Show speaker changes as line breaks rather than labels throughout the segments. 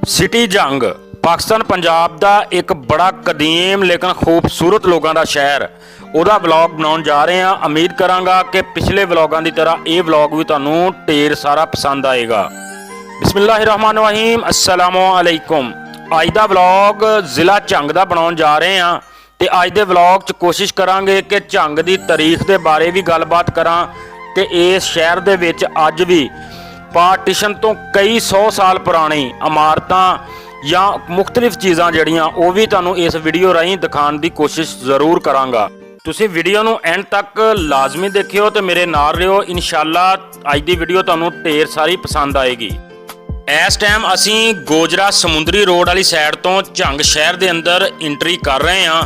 City ਜੰਗ ਪਾਕਿਸਤਾਨ ਪੰਜਾਬ ਦਾ ਇੱਕ ਬੜਾ ਕਦੀਮ ਲੇਕਿਨ ਖੂਬਸੂਰਤ ਲੋਕਾਂ ਦਾ ਸ਼ਹਿਰ ਉਹਦਾ ਵਲੌਗ ਬਣਾਉਣ ਜਾ ਰਹੇ ਹਾਂ। ਉਮੀਦ ਕਰਾਂਗਾ ਕਿ ਪਿਛਲੇ ਵਲੌਗਾਂ ਦੀ ਤਰ੍ਹਾਂ ਇਹ ਵਲੌਗ ਵੀ ਤੁਹਾਨੂੰ ਢੇਰ ਸਾਰਾ ਪਸੰਦ ਆਏਗਾ। ਬਿਸਮਿल्लाहिर्रहमानिर्रहीम अस्सलामु अलैकुम। ਅੱਜ ਦਾ ਵਲੌਗ ਜ਼ਿਲ੍ਹਾ ਝੰਗ ਦਾ ਬਣਾਉਣ ਜਾ ਰਹੇ ਹਾਂ ਤੇ ਅੱਜ ਦੇ ਵਲੌਗ 'ਚ ਕੋਸ਼ਿਸ਼ ਕਰਾਂਗੇ ਕਿ ਝੰਗ ਦੀ ਤਾਰੀਖ ਦੇ ਬਾਰੇ ਵੀ ਗੱਲਬਾਤ ਕਰਾਂ ਤੇ ਇਸ ਸ਼ਹਿਰ ਦੇ ਵਿੱਚ ਅੱਜ ਵੀ ਪਾਰਟੀਸ਼ਨ ਤੋਂ ਕਈ 100 ਸਾਲ ਪੁਰਾਣੀ ਇਮਾਰਤਾਂ ਜਾਂ ਮੁxtਲਿਫ ਚੀਜ਼ਾਂ ਜਿਹੜੀਆਂ ਉਹ ਵੀ ਤੁਹਾਨੂੰ ਇਸ ਵੀਡੀਓ ਰਾਹੀਂ ਦਿਖਾਉਣ ਦੀ ਕੋਸ਼ਿਸ਼ ਜ਼ਰੂਰ ਕਰਾਂਗਾ। ਤੁਸੀਂ ਵੀਡੀਓ ਨੂੰ ਐਂਡ ਤੱਕ ਲਾਜ਼ਮੀ ਦੇਖਿਓ ਤੇ ਮੇਰੇ ਨਾਲ ਰਹੋ। ਇਨਸ਼ਾਅੱਲਾ ਅੱਜ ਦੀ ਵੀਡੀਓ ਤੁਹਾਨੂੰ ਢੇਰ ਸਾਰੀ ਪਸੰਦ ਆਏਗੀ। ਇਸ ਟਾਈਮ ਅਸੀਂ ਗੋਜਰਾ ਸਮੁੰਦਰੀ ਰੋਡ ਵਾਲੀ ਸਾਈਡ ਤੋਂ ਝੰਗ ਸ਼ਹਿਰ ਦੇ ਅੰਦਰ ਐਂਟਰੀ ਕਰ ਰਹੇ ਹਾਂ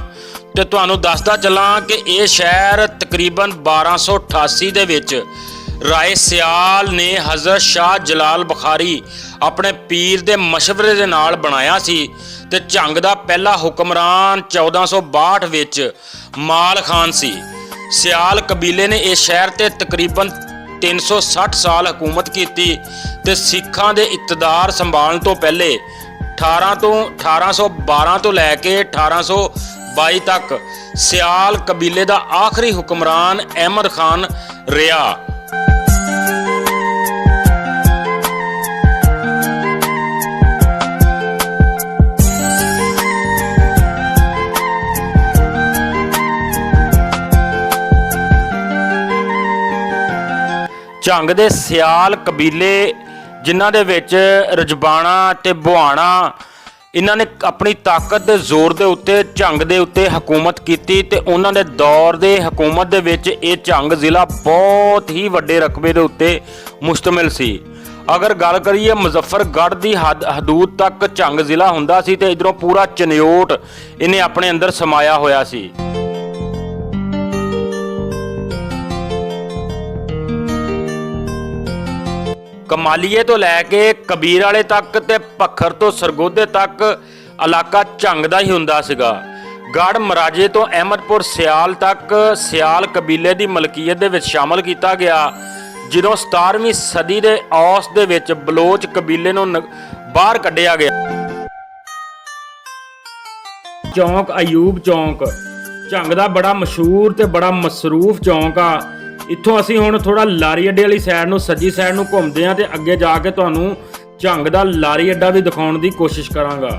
ਤੇ ਤੁਹਾਨੂੰ ਦੱਸਦਾ ਚੱਲਾਂ ਕਿ ਇਹ ਸ਼ਹਿਰ ਤਕਰੀਬਨ 1288 ਦੇ ਵਿੱਚ ਰਾਏ ਸਿਆਲ ਨੇ ਹਜ਼ਰਤ ਸ਼ਾਹ ਜਲਾਲ ਬੁਖਾਰੀ ਆਪਣੇ ਪੀਰ ਦੇ ਮਸ਼ਵਰੇ ਦੇ ਨਾਲ ਬਣਾਇਆ ਸੀ ਤੇ ਝੰਗ ਦਾ ਪਹਿਲਾ ਹੁਕਮਰਾਨ 1462 ਵਿੱਚ ਮਾਲ ਖਾਨ ਸੀ। ਸਿਆਲ ਕਬੀਲੇ ਨੇ ਇਸ ਸ਼ਹਿਰ ਤੇ ਤਕਰੀਬਨ 360 ਸਾਲ ਹਕੂਮਤ ਕੀਤੀ ਤੇ ਸਿੱਖਾਂ ਦੇ ਇਕਤਦਾਰ ਸੰਭਾਲਣ ਤੋਂ ਪਹਿਲੇ 1812 ਤੋਂ ਲੈ ਕੇ 1822 ਤੱਕ ਸਿਆਲ ਕਬੀਲੇ ਦਾ ਆਖਰੀ ਹੁਕਮਰਾਨ ਅਹਿਮਦ ਖਾਨ ਰਿਹਾ। ਝੰਗ ਦੇ ਸਿਆਲ ਕਬੀਲੇ ਜਿਨ੍ਹਾਂ ਦੇ ਵਿੱਚ ਰਜਬਾਣਾ ਤੇ ਬੁਹਾਣਾ ਇਹਨਾਂ ਨੇ ਆਪਣੀ ਤਾਕਤ ਦੇ ਜ਼ੋਰ ਦੇ ਉੱਤੇ ਝੰਗ ਦੇ ਉੱਤੇ ਹਕੂਮਤ ਕੀਤੀ ਤੇ ਉਹਨਾਂ ਦੇ ਦੌਰ ਦੇ ਹਕੂਮਤ ਦੇ ਵਿੱਚ ਇਹ ਝੰਗ ਜ਼ਿਲ੍ਹਾ ਬਹੁਤ ਹੀ ਵੱਡੇ ਰਕਬੇ ਦੇ ਉੱਤੇ ਮੁਸ਼ਤਮਿਲ ਸੀ। ਅਗਰ ਗੱਲ ਕਰੀਏ ਮੁਜ਼ੱਫਰਗੜ੍ਹ ਦੀ ਹਦੂਦ ਤੱਕ ਝੰਗ ਜ਼ਿਲ੍ਹਾ ਹੁੰਦਾ ਸੀ ਤੇ ਇਧਰੋਂ ਪੂਰਾ ਚਨਿਓਟ ਇਹਨੇ ਆਪਣੇ ਅੰਦਰ ਸਮਾਇਆ ਹੋਇਆ ਸੀ। ਕਮਾਲੀਏ ਤੋਂ ਲੈ ਕੇ ਕਬੀਰ ਵਾਲੇ ਤੱਕ ਤੇ ਪੱਖਰ ਤੋਂ ਸਰਗੋਧੇ ਤੱਕ ਇਲਾਕਾ ਝੰਗ ਦਾ ਹੀ ਹੁੰਦਾ ਸੀਗਾ। ਗੜ੍ਹ ਮਰਾਜੇ ਤੋਂ ਅਹਿਮਦਪੁਰ ਸਿਆਲ ਤੱਕ ਸਿਆਲ ਕਬੀਲੇ ਦੀ ਮਲਕੀਅਤ ਦੇ ਵਿੱਚ ਸ਼ਾਮਲ ਕੀਤਾ ਗਿਆ। ਜਦੋਂ 17ਵੀਂ ਸਦੀ ਦੇ ਔਸ ਦੇ ਵਿੱਚ ਬਲੋਚ ਕਬੀਲੇ ਨੂੰ ਬਾਹਰ ਕੱਢਿਆ ਗਿਆ। ਚੌਂਕ ਅਯੂਬ ਚੌਂਕ ਝੰਗ ਦਾ ਬੜਾ ਮਸ਼ਹੂਰ ਤੇ ਬੜਾ ਮਸਰੂਫ ਚੌਂਕ ਆ। ਇੱਥੋਂ ਅਸੀਂ ਹੁਣ ਥੋੜਾ ਲਾਰੀ ਅੱਡੇ ਵਾਲੀ ਸਾਈਡ ਨੂੰ ਸੱਜੀ ਸਾਈਡ ਨੂੰ ਘੁੰਮਦੇ ਹਾਂ ਤੇ ਅੱਗੇ ਜਾ ਕੇ ਤੁਹਾਨੂੰ ਝੰਗ ਦਾ ਲਾਰੀ ਅੱਡਾ ਵੀ ਦਿਖਾਉਣ ਦੀ ਕੋਸ਼ਿਸ਼ ਕਰਾਂਗਾ।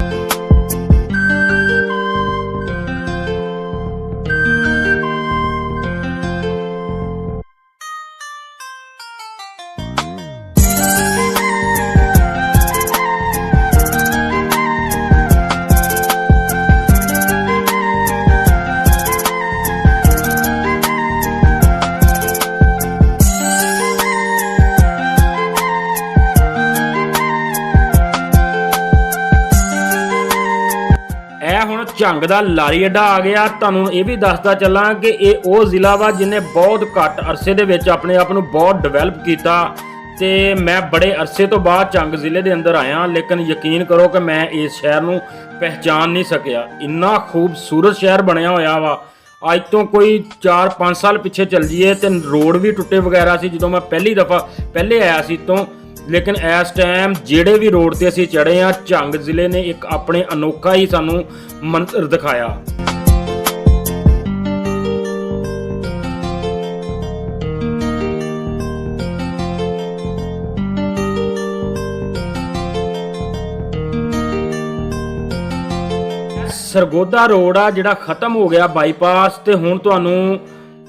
ਹੁਣ ਝੰਗ ਦਾ ਲਾਰੀ ਅੱਡਾ ਆ ਗਿਆ। ਤੁਹਾਨੂੰ ਇਹ ਵੀ ਦੱਸਦਾ ਚੱਲਾਂ ਕਿ ਇਹ ਉਹ ਜ਼ਿਲ੍ਹਾ ਵਾ ਜਿਹਨੇ ਬਹੁਤ ਘੱਟ ਅਰਸੇ ਦੇ ਵਿੱਚ ਆਪਣੇ ਆਪ ਨੂੰ ਬਹੁਤ ਡਿਵੈਲਪ ਕੀਤਾ ਤੇ ਮੈਂ ਬੜੇ ਅਰਸੇ ਤੋਂ ਬਾਅਦ ਝੰਗ ਜ਼ਿਲ੍ਹੇ ਦੇ ਅੰਦਰ ਆਇਆ, ਲੇਕਿਨ ਯਕੀਨ ਕਰੋ ਕਿ ਮੈਂ ਇਸ ਸ਼ਹਿਰ ਨੂੰ ਪਹਿਚਾਨ ਨਹੀਂ ਸਕਿਆ। ਇੰਨਾ ਖੂਬਸੂਰਤ ਸ਼ਹਿਰ ਬਣਿਆ ਹੋਇਆ ਵਾ। ਅੱਜ ਤੋਂ ਕੋਈ 4-5 ਸਾਲ ਪਿੱਛੇ ਚੱਲ ਜਾਈਏ ਤੇ ਰੋਡ ਵੀ ਟੁੱਟੇ ਵਗੈਰਾ ਸੀ ਜਦੋਂ ਮੈਂ ਪਹਿਲੀ ਦਫਾ ਆਇਆ ਸੀ ਤੋਂ, ਲੇਕਿਨ ਇਸ ਟਾਈਮ ਜਿਹੜੇ ਵੀ ਰੋਡ ਤੇ ਅਸੀਂ ਚੜ੍ਹੇ ਆ ਝੰਗ ਜ਼ਿਲ੍ਹੇ ਨੇ ਇੱਕ ਆਪਣੇ ਅਨੋਖਾ ਹੀ ਸਾਨੂੰ ਮੰਜ਼ਰ ਦਿਖਾਇਆ। ਸਰਗੋਧਾ ਰੋਡ ਆ ਜਿਹੜਾ ਖਤਮ ਹੋ ਗਿਆ ਬਾਈਪਾਸ ਤੇ ਹੁਣ ਤੁਹਾਨੂੰ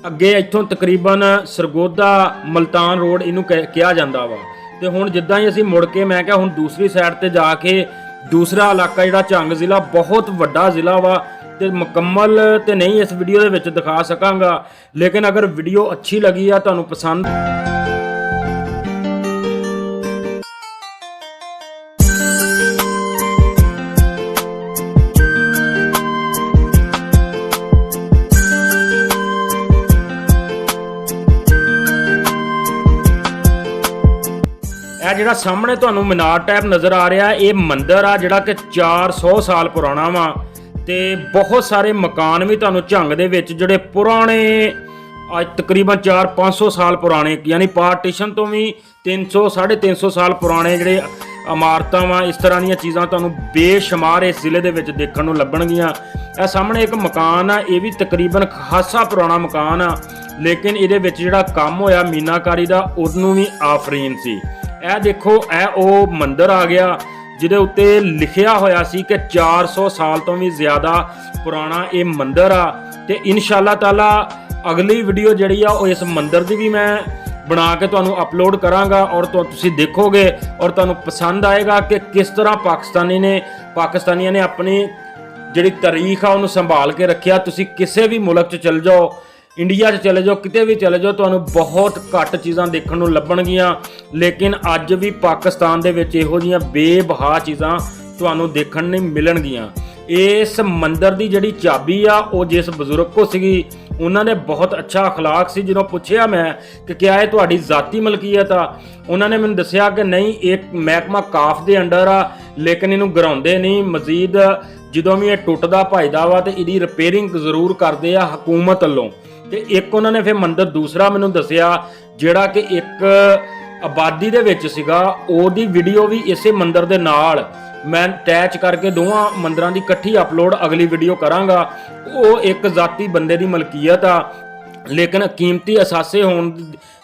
ਅੱਗੇ ਇੱਥੋਂ ਤਕਰੀਬਨ ਸਰਗੋਧਾ ਮਲਤਾਨ ਰੋਡ ਇਹਨੂੰ ਕਿਹਾ ਜਾਂਦਾ ਵਾ। ਤੇ ਹੁਣ ਜਿੱਦਾਂ ਹੀ ਅਸੀਂ ਮੁੜ ਕੇ ਮੈਂ ਕਿਹਾ ਹੁਣ ਦੂਸਰੀ ਸਾਈਡ ਤੇ ਜਾ ਕੇ ਦੂਸਰਾ ਇਲਾਕਾ ਜਿਹੜਾ ਝੰਗ ਜ਼ਿਲ੍ਹਾ ਬਹੁਤ ਵੱਡਾ ਜ਼ਿਲ੍ਹਾ ਵਾ ਤੇ ਮੁਕੰਮਲ ਤੇ ਨਹੀਂ ਇਸ ਵੀਡੀਓ ਦੇ ਵਿੱਚ ਦਿਖਾ ਸਕਾਂਗਾ, ਲੇਕਿਨ ਅਗਰ ਵੀਡੀਓ ਅੱਛੀ ਲੱਗੀ ਆ ਤੁਹਾਨੂੰ ਪਸੰਦ ਇਹ ਜਿਹੜਾ ਸਾਹਮਣੇ ਤੁਹਾਨੂੰ ਮੀਨਾਰ ਟਾਈਪ ਨਜ਼ਰ ਆ ਰਿਹਾ ਇਹ ਮੰਦਿਰ ਆ ਜਿਹੜਾ ਕਿ 400 ਸਾਲ ਪੁਰਾਣਾ ਵਾ ਤੇ ਬਹੁਤ ਸਾਰੇ ਮਕਾਨ ਵੀ ਤੁਹਾਨੂੰ ਝੰਗ ਦੇ ਵਿੱਚ ਜਿਹੜੇ ਪੁਰਾਣੇ ਅੱਜ ਤਕਰੀਬਨ 400-500 ਸਾਲ ਪੁਰਾਣੇ, ਯਾਨੀ ਪਾਰਟੀਸ਼ਨ ਤੋਂ ਵੀ 300 350 ਸਾਲ ਪੁਰਾਣੇ ਜਿਹੜੇ ਇਮਾਰਤਾਂ ਵਾ, ਇਸ ਤਰ੍ਹਾਂ ਦੀਆਂ ਚੀਜ਼ਾਂ ਤੁਹਾਨੂੰ ਬੇਸ਼ੁਮਾਰ ਇਸ ਜ਼ਿਲ੍ਹੇ ਦੇ ਵਿੱਚ ਦੇਖਣ ਨੂੰ ਲੱਭਣਗੀਆਂ। ਇਹ ਸਾਹਮਣੇ ਇੱਕ ਮਕਾਨ ਆ, ਇਹ ਵੀ ਤਕਰੀਬਨ ਖਾਸਾ ਪੁਰਾਣਾ ਮਕਾਨ ਆ, ਲੇਕਿਨ ਇਹਦੇ ਵਿੱਚ ਜਿਹੜਾ ਕੰਮ ਹੋਇਆ ਮੀਨਾਕਾਰੀ ਦਾ ਉਹਨੂੰ ਵੀ ਆਫਰੀਨ ਸੀ। ਇਹ ਦੇਖੋ, ਇਹ ਉਹ ਮੰਦਿਰ ਆ ਗਿਆ ਜਿਹਦੇ ਉੱਤੇ ਲਿਖਿਆ ਹੋਇਆ ਸੀ ਕਿ 400 ਸਾਲ ਤੋਂ ਵੀ ਜ਼ਿਆਦਾ ਪੁਰਾਣਾ ਇਹ ਮੰਦਿਰ ਆ। ਤੇ ਇਨਸ਼ਾਅੱਲਾ ਤਾਲਾ ਅਗਲੀ ਵੀਡੀਓ ਜਿਹੜੀ ਆ ਉਹ ਇਸ ਮੰਦਿਰ ਦੀ ਵੀ ਮੈਂ ਬਣਾ ਕੇ ਤੁਹਾਨੂੰ ਅਪਲੋਡ ਕਰਾਂਗਾ ਔਰ ਤੁਸੀਂ ਦੇਖੋਗੇ ਔਰ ਤੁਹਾਨੂੰ ਪਸੰਦ ਆਏਗਾ ਕਿ ਕਿਸ ਤਰ੍ਹਾਂ ਪਾਕਿਸਤਾਨੀਆਂ ਨੇ ਆਪਣੀ ਜਿਹੜੀ ਤਾਰੀਖ ਆ ਉਹਨੂੰ ਸੰਭਾਲ ਕੇ ਰੱਖਿਆ। ਤੁਸੀਂ ਕਿਸੇ ਵੀ ਮੁਲਕ 'ਚ ਚਲ ਜਾਓ, ਇੰਡੀਆ 'ਚ ਚਲੇ ਜਾਓ, ਕਿਤੇ ਵੀ ਚਲੇ ਜਾਓ, ਤੁਹਾਨੂੰ ਬਹੁਤ ਘੱਟ ਚੀਜ਼ਾਂ ਦੇਖਣ ਨੂੰ ਲੱਭਣਗੀਆਂ, ਲੇਕਿਨ ਅੱਜ ਵੀ ਪਾਕਿਸਤਾਨ ਦੇ ਵਿੱਚ ਇਹੋ ਜਿਹੀਆਂ ਬੇਬਹਾ ਚੀਜ਼ਾਂ ਤੁਹਾਨੂੰ ਦੇਖਣ ਨੂੰ ਮਿਲਣਗੀਆਂ। ਇਸ ਮੰਦਿਰ ਦੀ ਜਿਹੜੀ ਚਾਬੀ ਆ ਉਹ ਜਿਸ ਬਜ਼ੁਰਗ ਕੋ ਸੀਗੀ, ਉਹਨਾਂ ਨੇ ਬਹੁਤ ਅੱਛਾ ਅਖਲਾਕ ਸੀ। ਜਦੋਂ ਪੁੱਛਿਆ ਮੈਂ ਕਿ ਕਿਆ ਇਹ ਤੁਹਾਡੀ ਜ਼ਾਤੀ ਮਲਕੀਅਤ ਆ, ਉਹਨਾਂ ਨੇ ਮੈਨੂੰ ਦੱਸਿਆ ਕਿ ਨਹੀਂ, ਇਹ ਮਹਿਕਮਾ ਕਾਫ ਦੇ ਅੰਡਰ ਆ, ਲੇਕਿਨ ਇਹਨੂੰ ਗਰਾਉਂਦੇ ਨਹੀਂ। ਮਜ਼ੀਦ ਜਦੋਂ ਵੀ ਇਹ ਟੁੱਟਦਾ ਭੱਜਦਾ ਵਾ ਤੇ ਇਹਦੀ ਰਿਪੇਅਰਿੰਗ ਜ਼ਰੂਰ ਕਰਦੇ ਆ ਹਕੂਮਤ ਵੱਲੋਂ। ਤੇ ਇੱਕ ਉਹਨਾਂ ਨੇ ਫਿਰ ਮੰਦਿਰ ਦੂਸਰਾ ਮੈਨੂੰ ਦੱਸਿਆ ਜਿਹੜਾ ਕਿ ਇੱਕ ਆਬਾਦੀ ਦੇ ਵਿੱਚ ਸੀਗਾ, ਉਹਦੀ ਵੀਡੀਓ ਵੀ ਇਸੇ ਮੰਦਿਰ ਦੇ ਨਾਲ ਮੈਂ ਅਟੈਚ ਕਰਕੇ ਦੋਵਾਂ ਮੰਦਿਰਾਂ ਦੀ ਇਕੱਠੀ ਅਪਲੋਡ ਅਗਲੀ ਵੀਡੀਓ ਕਰਾਂਗਾ। ਉਹ ਇੱਕ ਜ਼ਾਤੀ ਬੰਦੇ ਦੀ ਮਲਕੀਅਤ ਆ, ਲੇਕਿਨ ਕੀਮਤੀ ਅਸਾਸੇ ਹੋਣ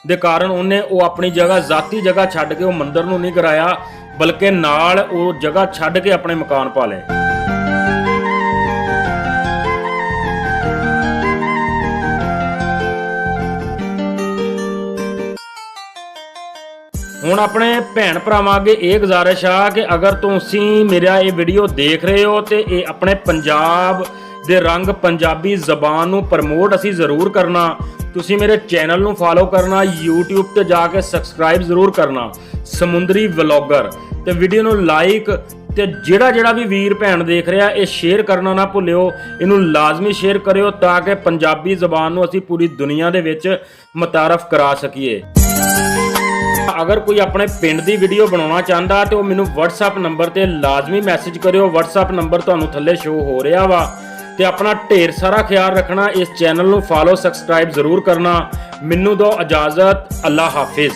ਦੇ ਕਾਰਨ ਉਹਨੇ ਉਹ ਆਪਣੀ ਜਗ੍ਹਾ, ਜ਼ਾਤੀ ਜਗ੍ਹਾ ਛੱਡ ਕੇ ਉਹ ਮੰਦਿਰ ਨੂੰ ਨਹੀਂ ਕਰਾਇਆ, ਬਲਕਿ ਨਾਲ ਉਹ ਜਗ੍ਹਾ ਛੱਡ ਕੇ ਆਪਣੇ ਮਕਾਨ ਪਾ ਲਏ। ਹੁਣ ਆਪਣੇ ਭੈਣ ਭਰਾਵਾਂ ਅੱਗੇ ਇਹ ਗੁਜ਼ਾਰਿਸ਼ ਆ ਕਿ ਅਗਰ ਤੁਸੀਂ ਮੇਰਾ ਇਹ ਵੀਡੀਓ ਦੇਖ ਰਹੇ ਹੋ ਤੇ ਇਹ ਆਪਣੇ ਪੰਜਾਬ ਦੇ ਰੰਗ, ਪੰਜਾਬੀ ਜ਼ਬਾਨ ਨੂੰ ਪ੍ਰਮੋਟ ਅਸੀਂ ਜ਼ਰੂਰ ਕਰਨਾ। ਤੁਸੀਂ ਮੇਰੇ ਚੈਨਲ ਨੂੰ ਫਾਲੋ ਕਰਨਾ, YouTube ਤੇ ਜਾ ਕੇ ਸਬਸਕ੍ਰਾਈਬ ਜ਼ਰੂਰ ਕਰਨਾ, ਸਮੁੰਦਰੀ ਵਲੌਗਰ, ਤੇ ਵੀਡੀਓ ਨੂੰ ਲਾਈਕ ਤੇ ਜਿਹੜਾ ਵੀ ਵੀਰ ਭੈਣ ਦੇਖ ਰਿਹਾ ਇਹ ਸ਼ੇਅਰ ਕਰਨਾ ਨਾ ਭੁੱਲਿਓ। ਇਹਨੂੰ ਲਾਜ਼ਮੀ ਸ਼ੇਅਰ ਕਰਿਓ ਤਾਂ ਕਿ ਪੰਜਾਬੀ ਜ਼ਬਾਨ ਨੂੰ ਅਸੀਂ ਪੂਰੀ ਦੁਨੀਆ ਦੇ ਵਿੱਚ ਮੁਤਾਰਫ ਕਰਾ ਸਕੀਏ। ਅਗਰ ਕੋਈ ਆਪਣੇ ਪਿੰਡ ਦੀ ਵੀਡੀਓ ਬਣਾਉਣਾ ਚਾਹੁੰਦਾ ਤੇ ਉਹ ਮੈਨੂੰ WhatsApp ਨੰਬਰ ਤੇ ਲਾਜ਼ਮੀ ਮੈਸੇਜ ਕਰਿਓ। WhatsApp ਨੰਬਰ ਤੁਹਾਨੂੰ ਥੱਲੇ ਸ਼ੋ ਹੋ ਰਿਹਾ ਵਾ। ਤੇ ਆਪਣਾ ਢੇਰ ਸਾਰਾ ਖਿਆਲ ਰੱਖਣਾ। ਇਸ ਚੈਨਲ ਨੂੰ ਫਾਲੋ, ਸਬਸਕ੍ਰਾਈਬ ਜ਼ਰੂਰ ਕਰਨਾ। ਮੈਨੂੰ ਦਿਓ ਇਜਾਜ਼ਤ। ਅੱਲਾ ਹਾਫਿਜ਼।